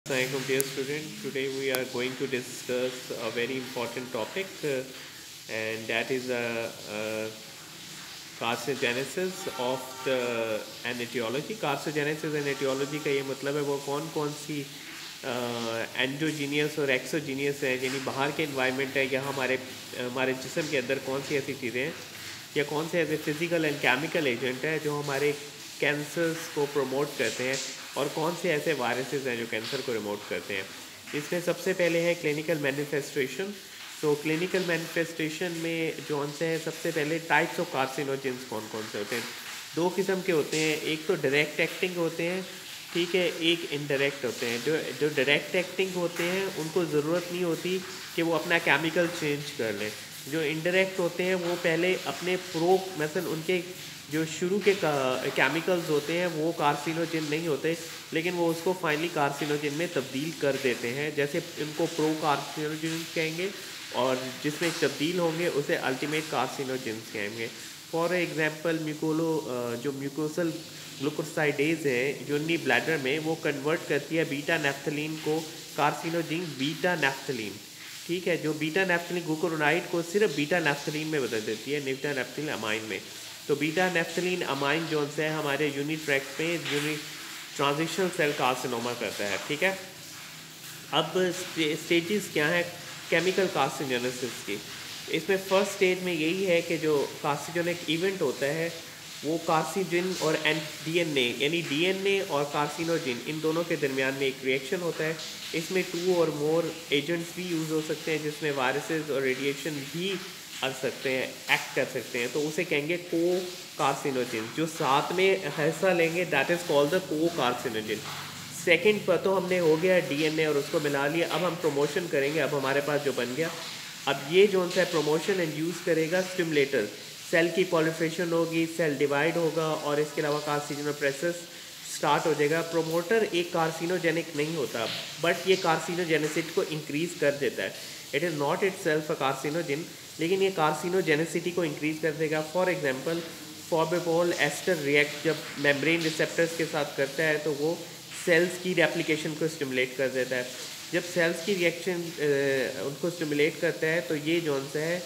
Assalamualaikum dear student. Today we are going to discuss a very important topic and that is carcinogenesis of the and etiology. Carcinogenesis and etiology का ये मतलब है वो कौन कौन सी endogenous और exogenous है, यानी बाहर के इन्वायरमेंट है या हमारे हमारे जिस्म के अंदर कौन सी ऐसी चीज़ें हैं या कौन से ऐसे फिजिकल एंड केमिकल एजेंट है जो हमारे कैंसर्स को प्रमोट करते हैं और कौन से ऐसे वायरसेस हैं जो कैंसर को रिमोट करते हैं। इसमें सबसे पहले है क्लिनिकल मैनिफेस्टेशन। तो क्लिनिकल मैनिफेस्टेशन में जो से है सबसे पहले टाइप्स ऑफ कार्सिनोजेंस कौन कौन से होते हैं। दो किस्म के होते हैं, एक तो डायरेक्ट एक्टिंग होते हैं, ठीक है, एक इनडायरेक्ट होते हैं। जो डायरेक्ट एक्टिंग होते हैं उनको ज़रूरत नहीं होती कि वो अपना केमिकल चेंज कर लें। जो इनडायरेक्ट होते हैं वो पहले अपने मसलन उनके जो शुरू के केमिकल्स होते हैं वो कार्सिनोजिन नहीं होते, लेकिन वो उसको फाइनली कार्सिनोजिन में तब्दील कर देते हैं। जैसे इनको प्रो कार्सिनोजिन कहेंगे और जिसमें तब्दील होंगे उसे अल्टीमेट कार्सिनोजिन कहेंगे। फॉर एग्जांपल जो म्यूकोसल ग्लूकोसाइडेज है यूरिनरी ब्लैडर में, वो कन्वर्ट करती है बीटा नेफ्थलीन को कार्सिनोजिन बीटा नेफ्थलीन, ठीक है। जो बीटा नेफ्थलीन ग्लूकुरोनाइड को सिर्फ बीटा नेफ्थलीन में बदल देती है, बीटा नेफ्थलीन अमाइन में। तो बीटा नेफ्थलीन अमाइन जो है हमारे यूनिट ट्रैक्ट में यूनिट ट्रांजिशनल सेल कार्सिनोमा करता है, ठीक है। अब स्टेजेस क्या है केमिकल कार्सिनोजेनेसिस की। इसमें फर्स्ट स्टेज में यही है कि जो कार्सिनोजेनिक इवेंट होता है वो कार्सिजिन और डीएनए यानी डीएनए और कार्सिनोजिन इन दोनों के दरमियान में एक रिएक्शन होता है। इसमें 2 और मोर एजेंट्स भी यूज़ हो सकते हैं, जिसमें वायरसेस और रेडिएशन भी आ सकते हैं, एक्ट कर सकते हैं। तो उसे कहेंगे को कार्सिनोजिन। जो साथ में हिस्सा लेंगे दैट इज़ कॉल्ड द को कार्सिनोजिन। सेकेंड पर तो हमने हो गया डीएनए और उसको मिला लिया। अब हम प्रमोशन करेंगे। अब हमारे पास जो बन गया, अब ये जो है प्रमोशन इंड्यूस करेगा स्टिमुलेटर, सेल की पॉलिफरेशन होगी, सेल डिवाइड होगा और इसके अलावा कार्सिनोजेनिक प्रोसेस स्टार्ट हो जाएगा। प्रोमोटर एक कार्सिनोजेनिक नहीं होता, बट ये कार्सिनोजेनेसिटी को इंक्रीज़ कर देता है। It is not itself a carcinogen, लेकिन ये कार्सिनोजेनेसिटी को इंक्रीज़ कर देगा। For example phorbol ester react जब मेम्ब्रेन रिसेप्टर्स के साथ करता है तो वो सेल्स की रेप्लिकेशन को स्टिमुलेट कर देता है। जब सेल्स की रिएक्शन उनको स्टिमुलेट करता है तो ये जो है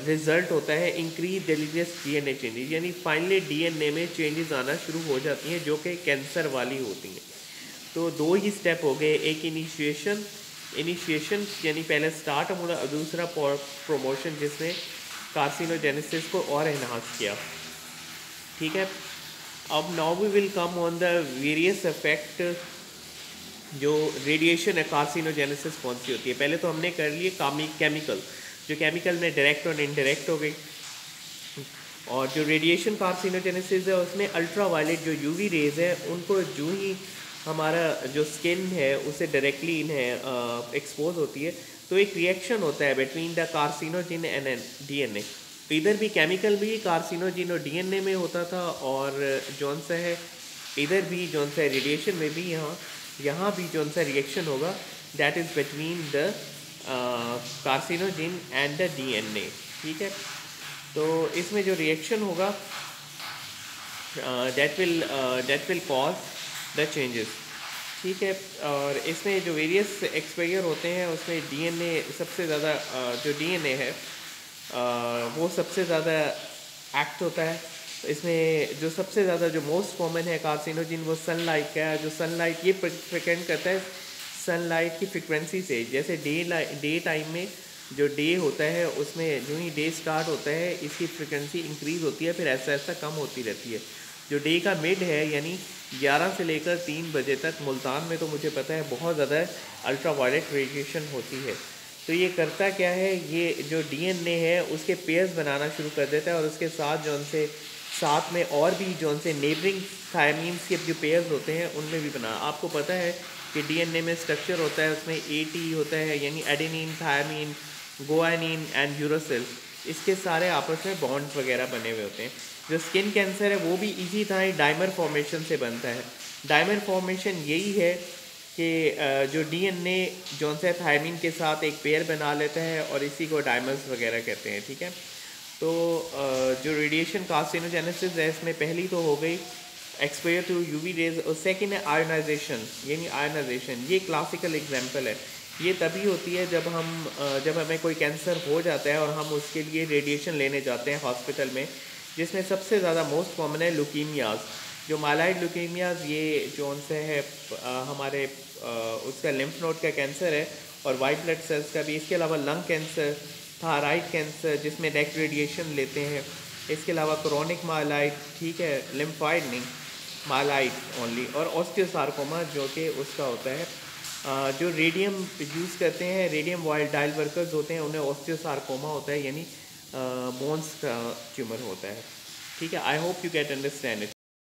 रिज़ल्ट होता है इंक्रीज डेलीजियस डीएनए चेंजेस, यानी फाइनली डीएनए में चेंजेस आना शुरू हो जाती हैं जो कि कैंसर वाली होती हैं। तो 2 ही स्टेप हो गए, एक इनिशिएशन यानी पहले स्टार्ट होना और दूसरा प्रमोशन जिसने कार्सिनोजेनेसिस को और एनहांस किया, ठीक है। अब now we will come on the various effect जो रेडिएशन है कार्सिनोजेनेसिस कौन सी होती है। पहले तो हमने कर लिए केमिकल, जो केमिकल में डायरेक्ट और इनडायरेक्ट हो गई। और जो रेडिएशन कार्सिनोजेनेसिस है उसमें अल्ट्रा वायलेट जो यूवी रेज है उनको जो ही हमारा जो स्किन है उसे डायरेक्टली इन्हें एक्सपोज होती है तो एक रिएक्शन होता है between the carcinogen and DNA. तो इधर भी केमिकल भी कार्सिनोजिन और डीएनए में होता था और जौन सा है इधर भी जौन सा रेडिएशन में भी यहाँ भी जौन सा रिएक्शन होगा that is between the carcinogen and the DNA, ठीक है। तो इसमें जो रिएक्शन होगा that will cause the changes, ठीक है। और इसमें जो वेरियस एक्सपेरियर होते हैं उसमें डीएनए सबसे ज़्यादा जो डीएनए है वो सबसे ज़्यादा एक्ट होता है। इसमें जो सबसे ज़्यादा जो मोस्ट कॉमन है कार्सिनोजिन वो सनलाइट का है। जो सनलाइट ये फ्रिक्वेंट करता है सनलाइट की फ्रिक्वेंसी से। जैसे डे टाइम में जो डे होता है उसमें जो ही डे स्टार्ट होता है इसकी फ्रिक्वेंसी इंक्रीज़ होती है, फिर ऐसा ऐसा कम होती रहती है। जो डे का मिड है यानी 11 से लेकर 3 बजे तक मुल्तान में तो मुझे पता है बहुत ज़्यादा अल्ट्रा वायलेट रेडिएशन होती है। तो ये करता क्या है, ये जो डीएनए है उसके पेयर्स बनाना शुरू कर देता है और उसके साथ जो उनसे साथ में और भी जो उनसे नेबरिंग थायमीन्स के जो पेयर्स होते हैं उनमें भी बना। आपको पता है कि डीएनए में स्ट्रक्चर होता है, उसमें एटी होता है यानी adenine, thymine, guanine and uracil, इसके सारे आपस में बॉन्ड्स वगैरह बने हुए होते हैं। जो स्किन कैंसर है वो भी इसी तरह डाइमर फॉर्मेशन से बनता है। डाइमर फॉर्मेशन यही है कि जो डीएनए जो है थायमीन के साथ एक पेयर बना लेता है और इसी को डाइमर्स वगैरह कहते हैं, ठीक है। तो जो रेडिएशन कार्सिनोजेनेसिस है इसमें पहली तो हो गई एक्सपोजर टू यूवी रेज। और सेकेंड है आयनाइजेशन, यानी आयनाइजेशन ये क्लासिकल एग्जांपल है। ये तभी होती है जब हमें कोई कैंसर हो जाता है और हम उसके लिए रेडिएशन लेने जाते हैं हॉस्पिटल में, जिसमें सबसे ज़्यादा मोस्ट कॉमन है ल्यूकीमियाज। जो माइलाइड ल्यूकीमियाज ये जो उनसे है हमारे उसका लिम्फ नोड का कैंसर है और वाइट ब्लड सेल्स का भी। इसके अलावा लंग कैंसर, थायराइड कैंसर जिसमें नेक रेडिएशन लेते हैं। इसके अलावा क्रोनिक माइलाइड, ठीक है, लिम्फाइड नहीं, माइलाइड ओनली। और ऑस्टियोसार्कोमा जो कि उसका होता है जो रेडियम यूज़ करते हैं, रेडियम वाइल्ड डायल वर्कर्स होते हैं, उन्हें ऑस्टियोसार्कोमा होता है, यानी बोन्स का ट्यूमर होता है। ठीक है, I hope you get understand it.